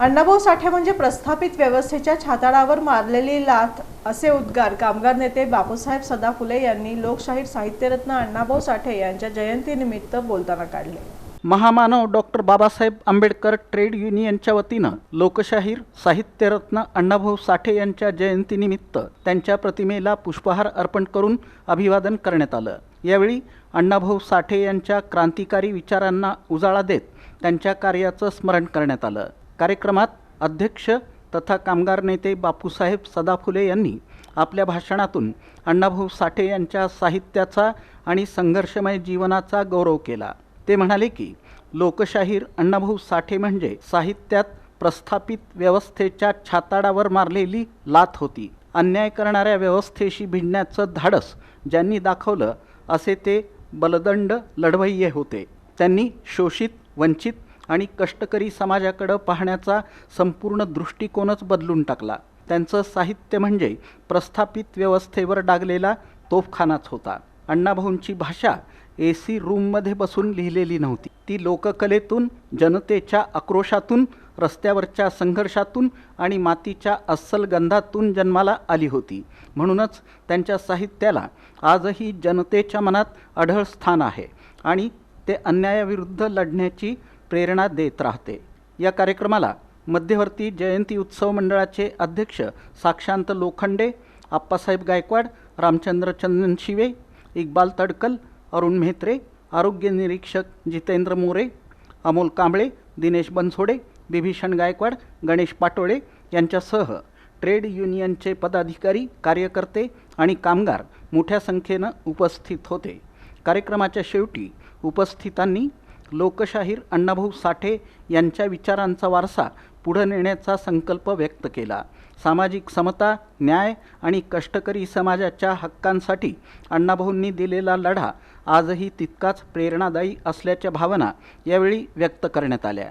अण्णाभाऊ साठे म्हणजे प्रस्थापित व्यवस्थेच्या छाताडावर मारलेली लाथ असे उद्गार कामगार नेते बापूसाहेब सदाफुले यांनी लोकशाहीर साहित्यरत्न अण्णाभाऊ साठे यांच्या जयंतीनिमित्त बोलताना काढले। महामानव डॉक्टर बाबासाहेब आंबेडकर ट्रेड युनियनच्या वतीनं लोकशाहीर साहित्यरत्न अण्णाभाऊ साठे यांच्या जयंतीनिमित्त त्यांच्या प्रतिमेला पुष्पहार अर्पण करून अभिवादन करण्यात आलं। यावेळी अण्णाभाऊ साठे यांच्या क्रांतिकारी विचारांना उजाळा देत त्यांच्या कार्याचं स्मरण करण्यात आलं। कार्यक्रमात अध्यक्ष तथा कामगार नेते बापूसाहेब सदाफुले यांनी आपल्या भाषणातून अण्णाभाऊ साठे यांच्या साहित्याचा आणि संघर्षमय जीवनाचा गौरव केला। ते म्हणाले की लोकशाहीर अण्णाभाऊ साठे म्हणजे साहित्यात प्रस्थापित व्यवस्थेच्या छाताडावर मारलेली लाथ होती। अन्याय करणाऱ्या व्यवस्थेशी भिडण्याचं धाडस ज्यांनी दाखवलं असे ते बलदंड लढवय्ये होते। त्यांनी शोषित, वंचित आणि कष्टकरी समाजाकडे पाहण्याचा संपूर्ण दृष्टिकोनच बदलून टाकला। त्यांचं साहित्य म्हणजे प्रस्थापित व्यवस्थेवर डागलेला तोफखानाच होता। अण्णाभाऊंची भाषा AC रूममध्ये बसून लिहिलेली नव्हती, ती लोककलेतून, जनतेच्या आक्रोशातून, रस्त्यावरच्या संघर्षातून आणि मातीच्या अस्सल गंधातून जन्माला आली होती। म्हणूनच त्यांच्या साहित्याला आजही जनतेच्या मनात अढळ स्थान आहे आणि ते अन्यायाविरुद्ध लढण्याची प्रेरणा देत राहते। या कार्यक्रमाला मध्यवर्ती जयंती उत्सव मंडळाचे अध्यक्ष साक्षांत लोखंडे, आप्पासाहेब गायकवाड, रामचंद्र चंदनशिवे, इक्बाल तडकल, अरुण म्हेत्रे, आरोग्य निरीक्षक जितेंद्र मोरे, अमोल कांबळे, दिनेश बनसोडे, बिभीषण गायकवाड, गणेश पाटोळे यांच्यासह ट्रेड युनियनचे पदाधिकारी, कार्यकर्ते आणि कामगार मोठ्या संख्येनं उपस्थित होते। कार्यक्रमाच्या शेवटी उपस्थितांनी लोकशाहीर अण्णाभाऊ साठे यांच्या विचारांचा वारसा पुढे नेण्याचा संकल्प व्यक्त केला। सामाजिक समता, न्याय आणि कष्टकरी समाजाच्या हक्कांसाठी अण्णाभाऊंनी दिलेला लढा आजही तितकाच प्रेरणादायी असल्याच्या भावना यावेळी व्यक्त करण्यात आल्या।